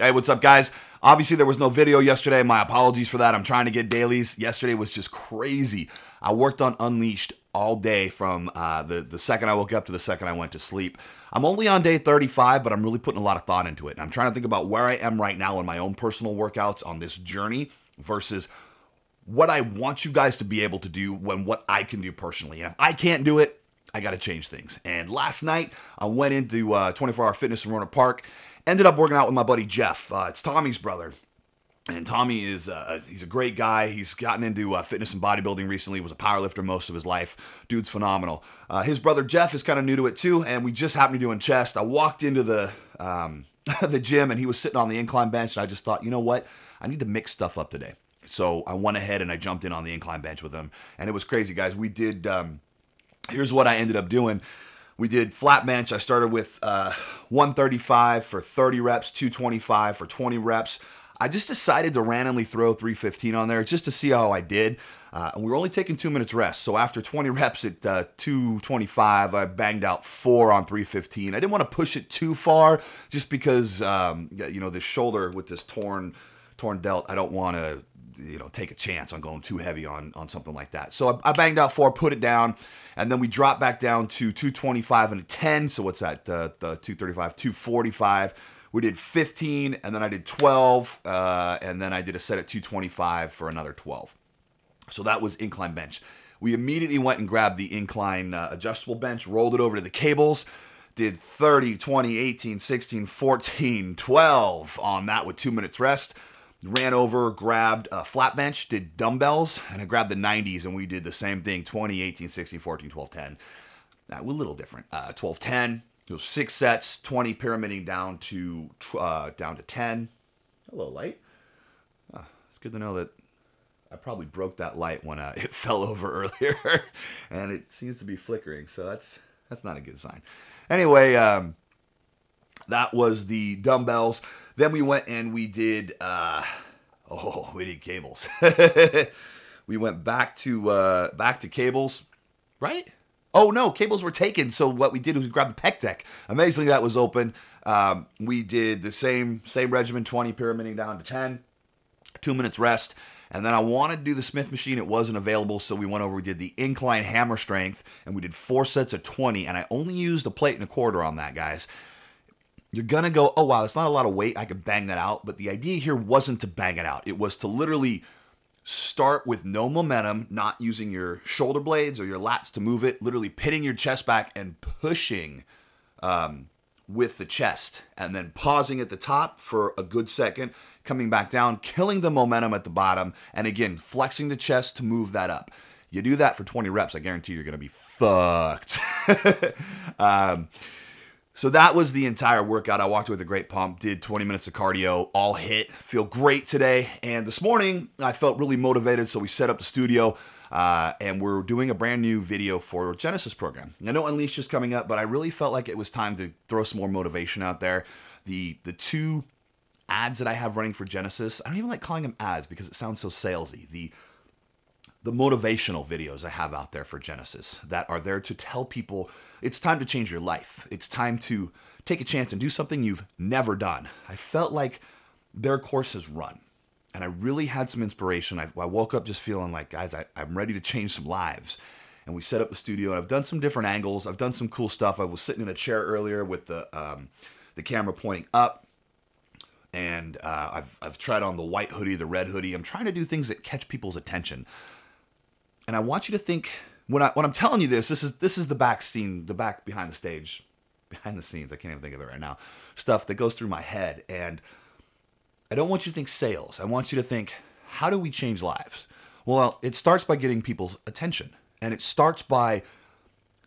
Hey, what's up, guys? Obviously, there was no video yesterday. My apologies for that. I'm trying to get dailies. Yesterday was just crazy. I worked on Unleashed all day from the second I woke up to the second I went to sleep. I'm only on day 35, but I'm really putting a lot of thought into it. And I'm trying to think about where I am right now in my own personal workouts on this journey versus what I want you guys to be able to do when what I can do personally. And if I can't do it, I got to change things. And last night, I went into 24 Hour Fitness in Rohnert Park. Ended up working out with my buddy Jeff. It's Tommy's brother. And Tommy is he's a great guy. He's gotten into fitness and bodybuilding recently. He was a powerlifter most of his life. Dude's phenomenal. His brother Jeff is kind of new to it too, and we just happened to be doing chest. I walked into the the gym, and he was sitting on the incline bench, and I just thought, you know what? I need to mix stuff up today. So I went ahead and I jumped in on the incline bench with him, and it was crazy, guys. We did, here's what I ended up doing. We did flat bench. I started with 135 for 30 reps, 225 for 20 reps. I just decided to randomly throw 315 on there just to see how I did. And we were only taking 2 minutes rest. So after 20 reps at 225, I banged out 4 on 315. I didn't want to push it too far just because, you know, this shoulder with this torn delt, I don't want to, you know, take a chance on going too heavy on something like that. So I banged out 4, put it down, and then we dropped back down to 225 and a 10. So what's that? The 235, 245. We did 15, and then I did 12, and then I did a set at 225 for another 12. So that was incline bench. We immediately went and grabbed the incline adjustable bench, rolled it over to the cables, did 30, 20, 18, 16, 14, 12 on that with 2 minutes rest. Ran over, grabbed a flat bench, did dumbbells, and I grabbed the 90s, and we did the same thing, 20, 18, 16, 14, 12, 10. That was a little different. 12, 10. It was 6 sets, 20 pyramiding down to 10. Hello, light. It's good to know that I probably broke that light when it fell over earlier, and it seems to be flickering, so that's not a good sign. Anyway, that was the dumbbells. Then we went and we did, we did cables. We went back to cables, right? Oh no, cables were taken. So what we did was we grabbed the pec deck. Amazingly, that was open. We did the same regimen, 20 pyramiding down to 10, 2 minutes rest. And then I wanted to do the Smith machine. It wasn't available, so we went over, we did the incline hammer strength, and we did 4 sets of 20, and I only used a plate and a quarter on that, guys. You're going to go, oh, wow, that's not a lot of weight. I could bang that out. But the idea here wasn't to bang it out. It was to literally start with no momentum, not using your shoulder blades or your lats to move it, literally pitting your chest back and pushing with the chest, and then pausing at the top for a good second, coming back down, killing the momentum at the bottom, and again, flexing the chest to move that up. You do that for 20 reps, I guarantee you're going to be fucked. So that was the entire workout. I walked with a great pump, did 20 minutes of cardio, all hit, feel great today. And this morning, I felt really motivated, so we set up the studio, and we're doing a brand new video for Genesis program. I know Unleashed is coming up, but I really felt like it was time to throw some more motivation out there. The 2 ads that I have running for Genesis, I don't even like calling them ads because it sounds so salesy. The motivational videos I have out there for Genesis that are there to tell people it's time to change your life. It's time to take a chance and do something you've never done. I felt like their course has run, and I really had some inspiration. I woke up just feeling like, guys, I'm ready to change some lives. And we set up the studio, and I've done some different angles. I've done some cool stuff. I was sitting in a chair earlier with the camera pointing up, and I've tried on the white hoodie, the red hoodie. I'm trying to do things that catch people's attention. And I want you to think, when I'm telling you this is the back scene, the back behind the stage, behind the scenes, I can't even think of it right now, stuff that goes through my head. And I don't want you to think sales. I want you to think, how do we change lives? Well, it starts by getting people's attention. And it starts by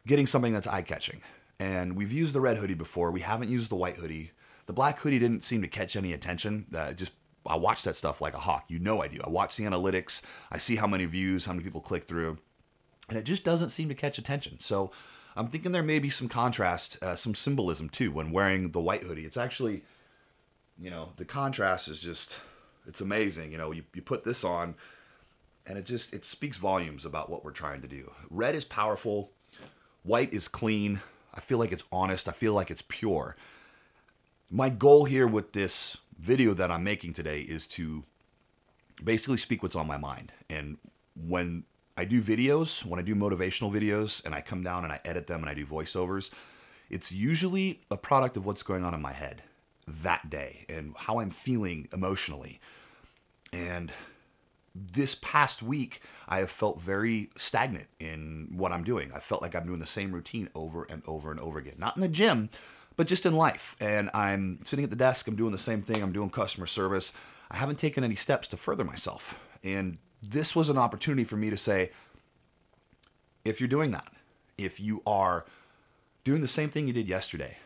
getting something that's eye-catching. And we've used the red hoodie before. We haven't used the white hoodie. The black hoodie didn't seem to catch any attention. I watch that stuff like a hawk. You know I do. I watch the analytics. I see how many views, how many people click through. And it just doesn't seem to catch attention. So I'm thinking there may be some contrast, some symbolism too when wearing the white hoodie. It's actually, you know, the contrast is just, it's amazing. You know, you put this on and it speaks volumes about what we're trying to do. Red is powerful. White is clean. I feel like it's honest. I feel like it's pure. My goal here with this video that I'm making today is to basically speak what's on my mind. And when I do videos, when I do motivational videos and I come down and I edit them and I do voiceovers, it's usually a product of what's going on in my head that day and how I'm feeling emotionally. And this past week, I have felt very stagnant in what I'm doing. I felt like I'm doing the same routine over and over and over again. Not in the gym, but just in life. And I'm sitting at the desk, I'm doing the same thing, I'm doing customer service. I haven't taken any steps to further myself. And this was an opportunity for me to say, if you're doing that, if you are doing the same thing you did yesterday,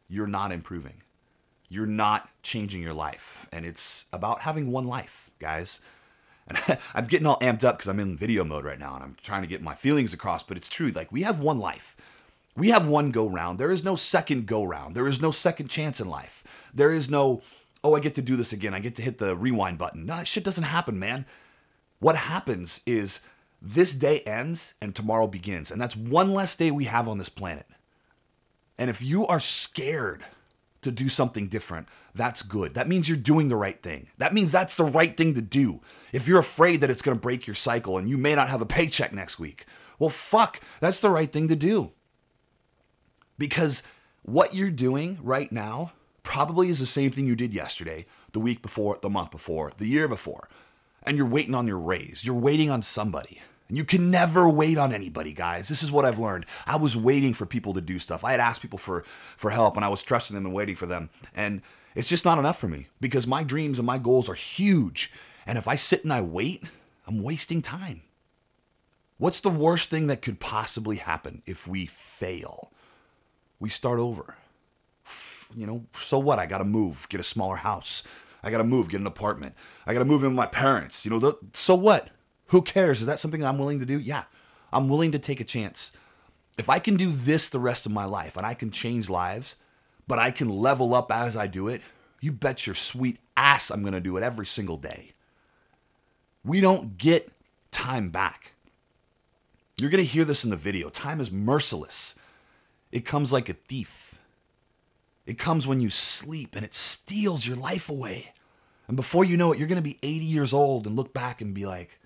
you're not improving. You're not changing your life. And it's about having one life, guys. And I'm getting all amped up because I'm in video mode right now and I'm trying to get my feelings across, but it's true. Like, we have one life. We have one go round. There is no second go round. There is no second chance in life. There is no, oh, I get to do this again. I get to hit the rewind button. No, that shit doesn't happen, man. What happens is this day ends and tomorrow begins. And that's one less day we have on this planet. And if you are scared to do something different, that's good. That means you're doing the right thing. That means that's the right thing to do. If you're afraid that it's going to break your cycle and you may not have a paycheck next week, well, fuck, that's the right thing to do. Because what you're doing right now probably is the same thing you did yesterday, the week before, the month before, the year before. And you're waiting on your raise. You're waiting on somebody. And you can never wait on anybody, guys. This is what I've learned. I was waiting for people to do stuff. I had asked people for help, and I was trusting them and waiting for them. And it's just not enough for me because my dreams and my goals are huge. And if I sit and I wait, I'm wasting time. What's the worst thing that could possibly happen if we fail? We start over. You know, so what? I got to move, get a smaller house. I got to move, get an apartment. I got to move in with my parents. You know, so what? Who cares? Is that something that I'm willing to do? Yeah, I'm willing to take a chance. If I can do this the rest of my life and I can change lives, but I can level up as I do it, you bet your sweet ass I'm going to do it every single day. We don't get time back. You're going to hear this in the video. Time is merciless. It comes like a thief. It comes when you sleep and it steals your life away. And before you know it, you're going to be 80 years old and look back and be like,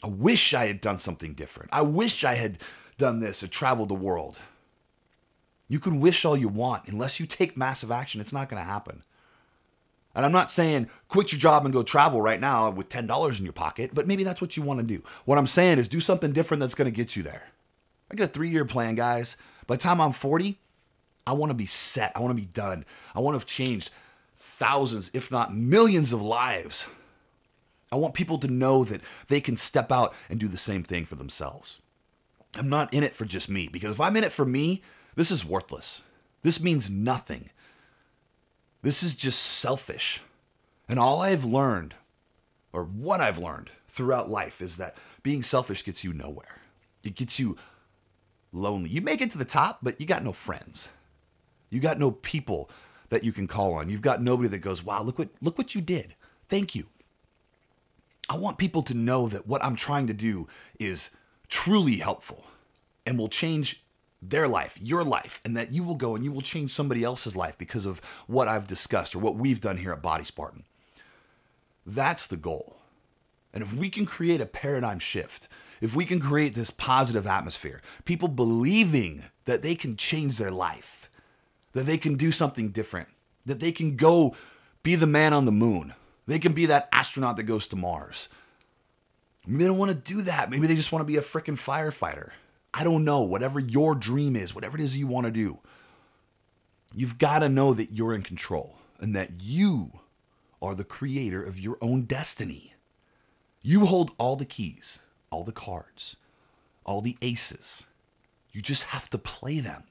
I wish I had done something different. I wish I had done this or traveled the world. You can wish all you want. Unless you take massive action, it's not going to happen. And I'm not saying quit your job and go travel right now with $10 in your pocket, but maybe that's what you want to do. What I'm saying is do something different that's going to get you there. I got a 3-year plan, guys. By the time I'm 40, I want to be set. I want to be done. I want to have changed thousands, if not millions of lives. I want people to know that they can step out and do the same thing for themselves. I'm not in it for just me, because if I'm in it for me, this is worthless. This means nothing. This is just selfish. And all I've learned, or what I've learned throughout life, is that being selfish gets you nowhere. It gets you lonely. You make it to the top, but you got no friends. You got no people that you can call on. You've got nobody that goes, wow, look what you did. Thank you. I want people to know that what I'm trying to do is truly helpful and will change their life, your life, and that you will go and you will change somebody else's life because of what I've discussed or what we've done here at Body Spartan. That's the goal. And if we can create a paradigm shift, if we can create this positive atmosphere, people believing that they can change their life, that they can do something different, that they can go be the man on the moon, they can be that astronaut that goes to Mars. Maybe they don't want to do that. Maybe they just want to be a freaking firefighter. I don't know. Whatever your dream is, whatever it is you want to do, you've got to know that you're in control and that you are the creator of your own destiny. You hold all the keys, all the cards, all the aces. You just have to play them.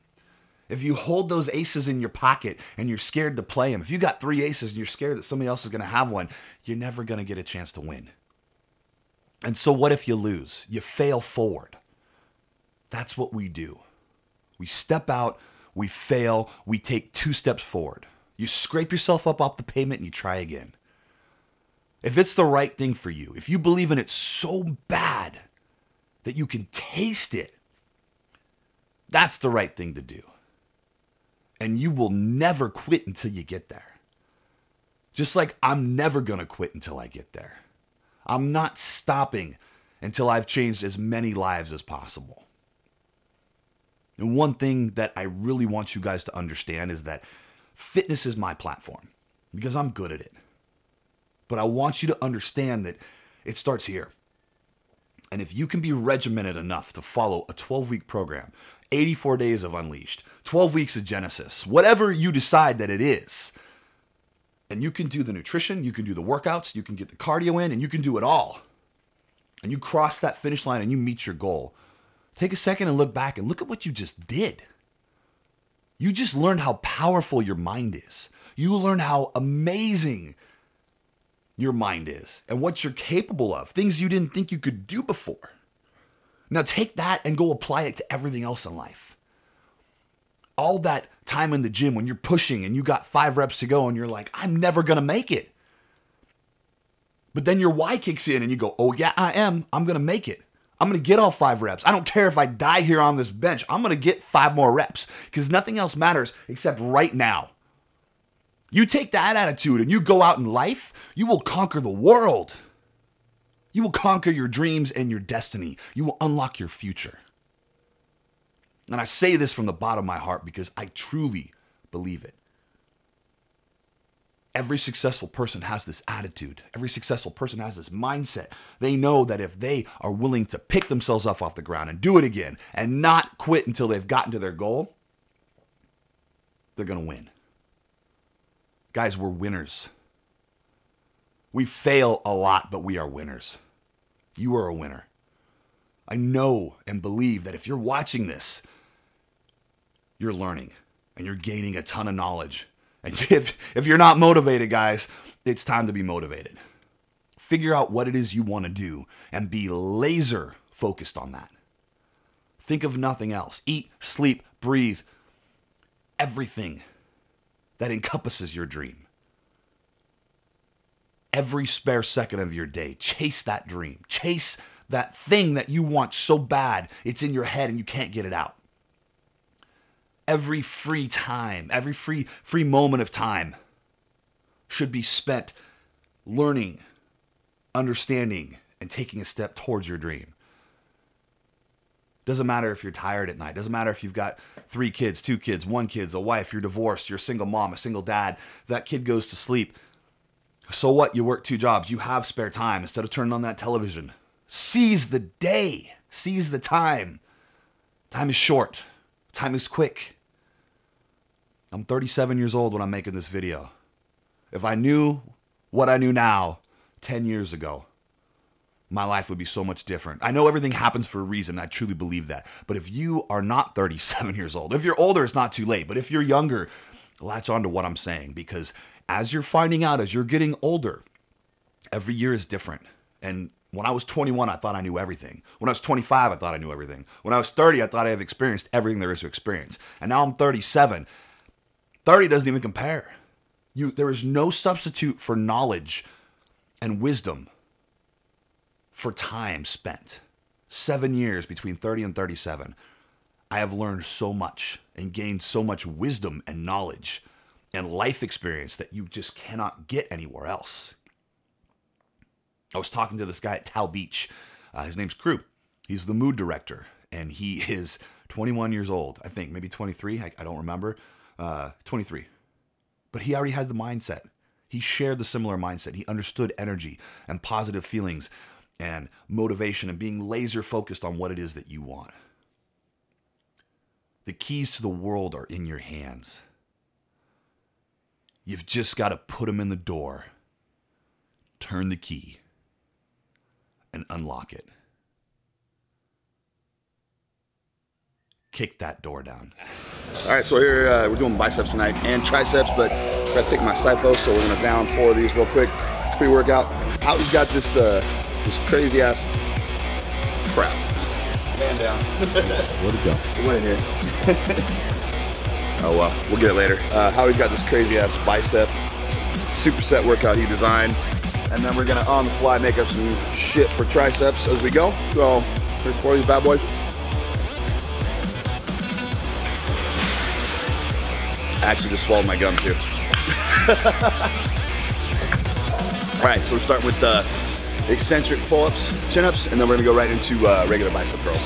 If you hold those aces in your pocket and you're scared to play them, if you got 3 aces and you're scared that somebody else is going to have one, you're never going to get a chance to win. And so what if you lose? You fail forward. That's what we do. We step out, we fail, we take 2 steps forward. You scrape yourself up off the pavement and you try again. If it's the right thing for you, if you believe in it so bad that you can taste it, that's the right thing to do. And you will never quit until you get there. Just like I'm never going to quit until I get there. I'm not stopping until I've changed as many lives as possible. And one thing that I really want you guys to understand is that fitness is my platform because I'm good at it. But I want you to understand that it starts here. And if you can be regimented enough to follow a 12-week program, 84 days of Unleashed, 12 weeks of Genesis, whatever you decide that it is, and you can do the nutrition, you can do the workouts, you can get the cardio in, and you can do it all, and you cross that finish line and you meet your goal, take a second and look back and look at what you just did. You just learned how powerful your mind is. You learned how amazing your mind is and what you're capable of, things you didn't think you could do before. Now take that and go apply it to everything else in life. All that time in the gym when you're pushing and you got 5 reps to go and you're like, I'm never going to make it. But then your why kicks in and you go, oh yeah, I am. I'm going to make it. I'm going to get all 5 reps. I don't care if I die here on this bench. I'm going to get 5 more reps because nothing else matters except right now. You take that attitude and you go out in life, you will conquer the world. You will conquer your dreams and your destiny. You will unlock your future. And I say this from the bottom of my heart because I truly believe it. Every successful person has this attitude. Every successful person has this mindset. They know that if they are willing to pick themselves up off the ground and do it again and not quit until they've gotten to their goal, they're going to win. Guys, we're winners. We fail a lot, but we are winners. You are a winner. I know and believe that if you're watching this, you're learning and you're gaining a ton of knowledge. And if you're not motivated, guys, it's time to be motivated. Figure out what it is you want to do and be laser focused on that. Think of nothing else. Eat, sleep, breathe, everything that encompasses your dream. Every spare second of your day, chase that dream. Chase that thing that you want so bad, it's in your head and you can't get it out. Every free time, every free moment of time should be spent learning, understanding, and taking a step towards your dream. Doesn't matter if you're tired at night. Doesn't matter if you've got 3 kids, 2 kids, 1 kid, a wife, you're divorced, you're a single mom, a single dad. That kid goes to sleep. So what? You work 2 jobs. You have spare time. Instead of turning on that television, seize the day. Seize the time. Time is short. Time is quick. I'm 37 years old when I'm making this video. If I knew what I knew now 10 years ago, my life would be so much different. I know everything happens for a reason. I truly believe that. But if you are not 37 years old, if you're older, it's not too late. But if you're younger, latch on to what I'm saying. Because as you're finding out, as you're getting older, every year is different. And when I was 21, I thought I knew everything. When I was 25, I thought I knew everything. When I was 30, I thought I have experienced everything there is to experience. And now I'm 37. 30 doesn't even compare. There is no substitute for knowledge and wisdom for time spent. 7 years between 30 and 37. I have learned so much and gained so much wisdom and knowledge and life experience that you just cannot get anywhere else. I was talking to this guy at Tao Beach. His name's Crew. He's the mood director, and he is 21 years old. I think maybe 23. I don't remember. 23. But he already had the mindset. He shared the similar mindset. He understood energy and positive feelings and motivation and being laser focused on what it is that you want. The keys to the world are in your hands. You've just got to put them in the door, turn the key, and unlock it. Kick that door down. All right, so here we're doing biceps tonight and triceps, but I got to take my Cypho, so we're gonna down 4 of these real quick. Pre-workout. Howie's got this this crazy ass crap. Man down. Where'd it go? It went in here. Oh well, we'll get it later. Howie's got this crazy ass bicep superset workout he designed, and then we're gonna on the fly make up some shit for triceps as we go. So there's 4 of these bad boys. I actually just swallowed my gum too. All right, so we're starting with the eccentric pull-ups, chin-ups, and then we're gonna go right into regular bicep curls.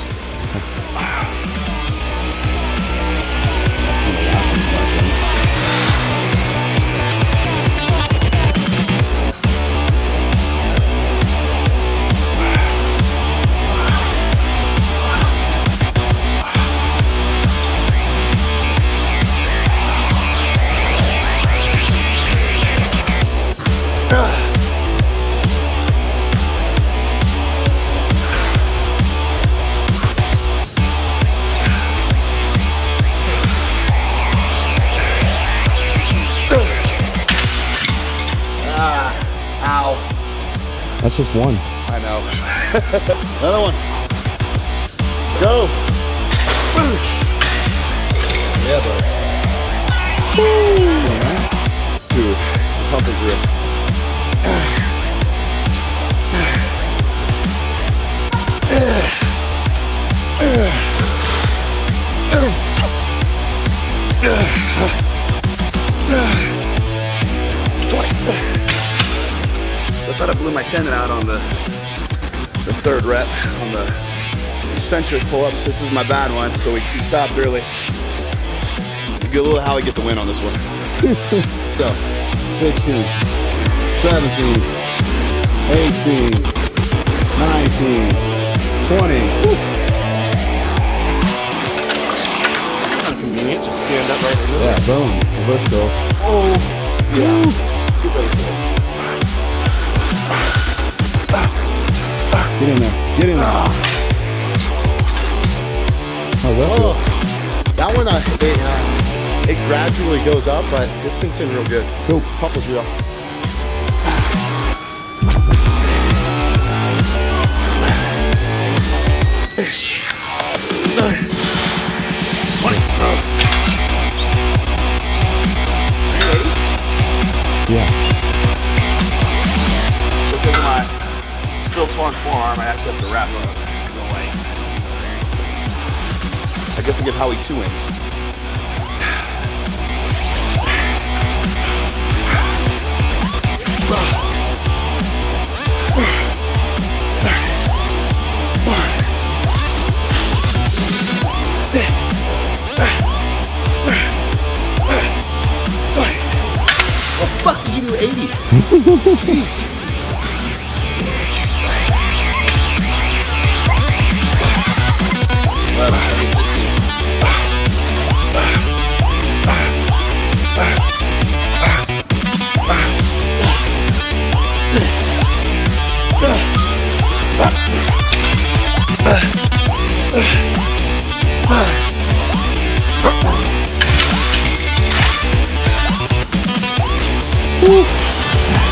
That's just one. I know. Another one. Go. Yeah, bud. Dude, the pump is real. I thought I blew my tendon out on the third rep on the eccentric pull-ups. This is my bad one, so we stopped early. Get a little how we get the win on this one. So, 16, 17, 18, 19, 20. Convenient, just stand up right there. Yeah, boom. Reverse go. Oh, yeah. Get in there. Get in there. How's that feel? That one, it gradually goes up, but this sinks in real good. Cool. Pump was real. Yeah. Because of my still torn forearm, I actually have to wrap it away. I guess I give Howie 2 wins. What the fuck did you do 80? Jeez.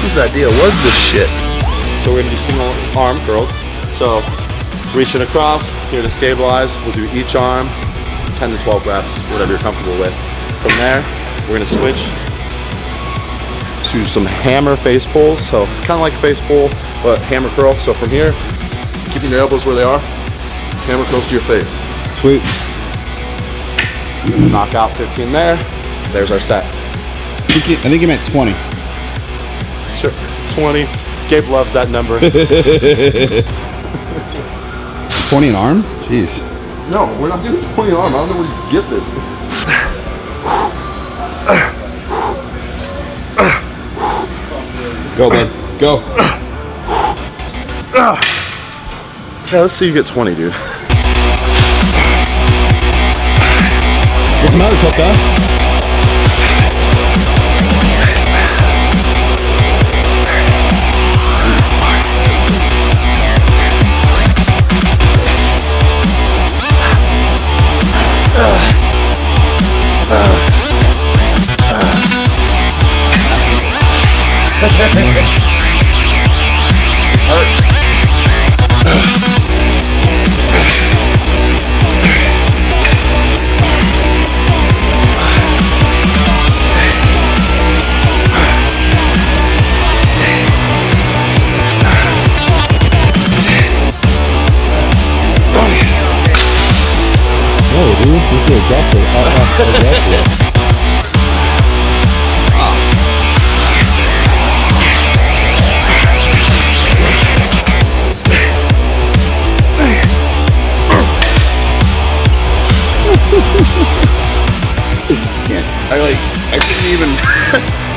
Whose idea was this shit? So we're gonna do single arm curls. So reaching across, here to stabilize. We'll do each arm, 10 to 12 reps, whatever you're comfortable with. From there, we're gonna switch to some hammer face pulls. So kind of like a face pull, but hammer curl. So from here, keeping your elbows where they are, hammer curls to your face. Sweet. Knock out 15 there. There's our set. I think you meant 20. Sure, 20. Gabe loves that number. 20 an arm? Jeez. No, we're not doing 20 arm. I don't know where you get this. Go, bud. Go. Yeah, let's see you get 20, dude. What's the matter, tough guy? I couldn't even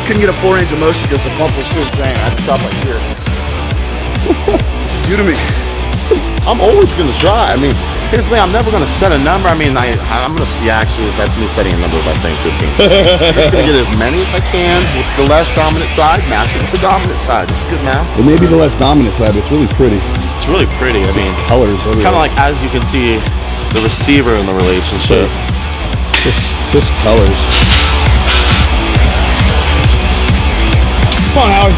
couldn't get a 4 range of motion because the pump was too insane. I had to stop like here. Due to me. I'm always gonna try. I mean, here's the thing, I'm never gonna set a number. I mean, I'm gonna see, actually, that's me setting a number by saying 15. I'm just gonna get as many as I can with the less dominant side, match it with the dominant side. It's good math. It may be the less dominant side, but it's really pretty. It's really pretty. I mean, Colors. kind of like, as you can see, the receiver in the relationship. Just colors. Come on, Howard.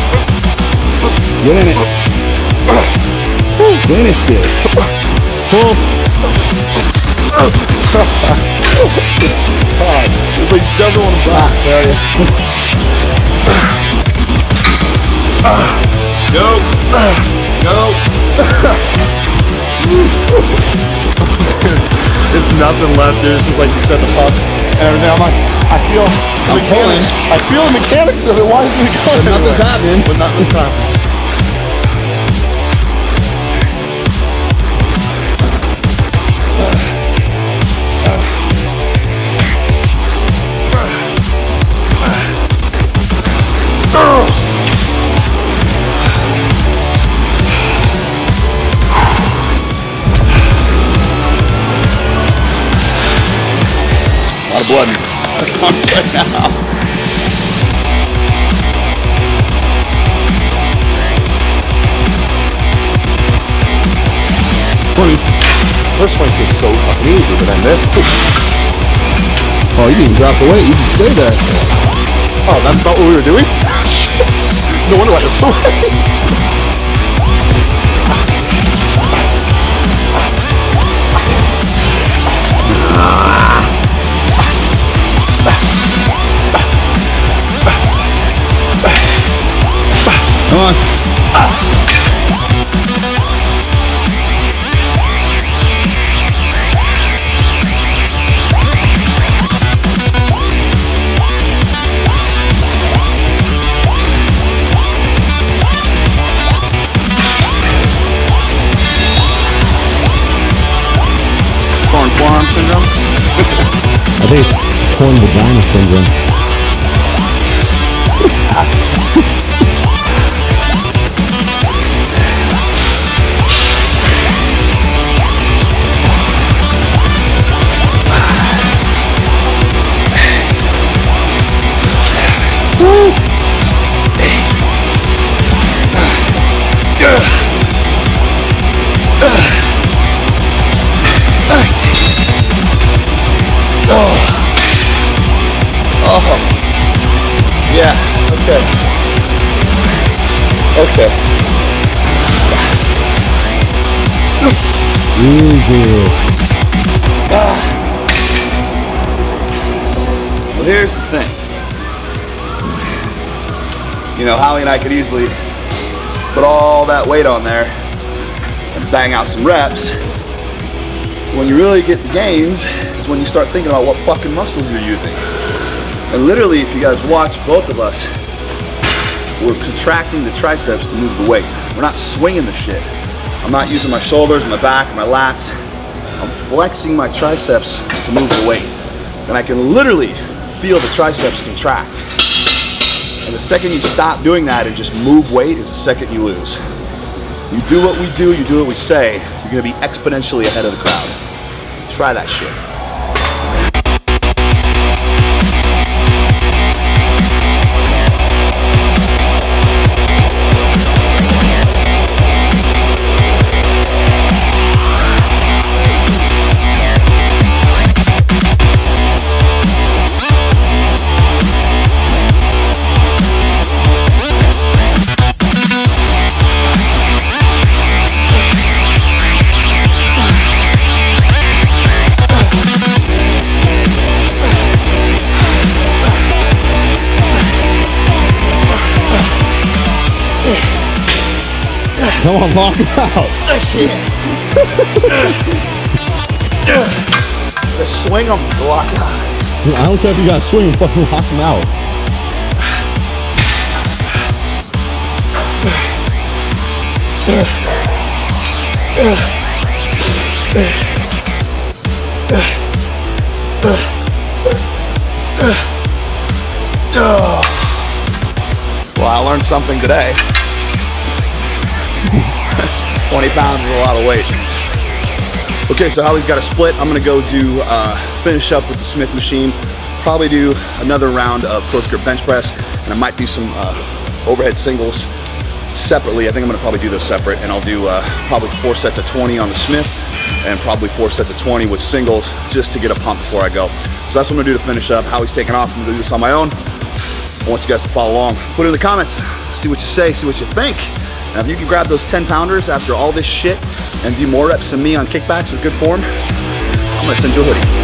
Get in it. Finished it. Pull. It's like doesn't want to back, there you. Go. Go. There's nothing left, dude. It's just like you said, the puck. And everything. I'm like, I feel the mechanics of it. Why isn't it going? But nothing's happening. But nothing's happening. Blood right now. First one seems so fucking easy, but then this. Oh, you didn't even drop the weight. You just stayed there. Oh, that's not what we were doing? No wonder why it's so heavy. Come on. Torn forearm syndrome? I think it's torn vagina syndrome. Yeah, okay. Okay. Easy. Well, here's the thing. You know, Holly and I could easily put all that weight on there and bang out some reps. When you really get the gains is when you start thinking about what fucking muscles you're using. And literally, if you guys watch both of us, we're contracting the triceps to move the weight. We're not swinging the shit. I'm not using my shoulders, my back, my lats. I'm flexing my triceps to move the weight. And I can literally feel the triceps contract. And the second you stop doing that and just move weight is the second you lose. You do what we do, you do what we say, you're gonna be exponentially ahead of the crowd. Try that shit. Come on, knock it out. The swing on the block. I don't care if you got to swing and fucking lock him out. Well, I learned something today. 20 pounds is a lot of weight. Okay, so Holly's got a split. I'm gonna go do, finish up with the Smith machine. Probably do another round of close grip bench press, and I might do some overhead singles separately. I think I'm gonna probably do those separate, and I'll do probably 4 sets of 20 on the Smith, and probably 4 sets of 20 with singles, just to get a pump before I go. So that's what I'm gonna do to finish up. Holly's taking off. I'm gonna do this on my own. I want you guys to follow along. Put it in the comments, see what you say, see what you think. Now, if you can grab those 10 pounders after all this shit and do more reps than me on kickbacks with good form, I'm gonna send you a hoodie.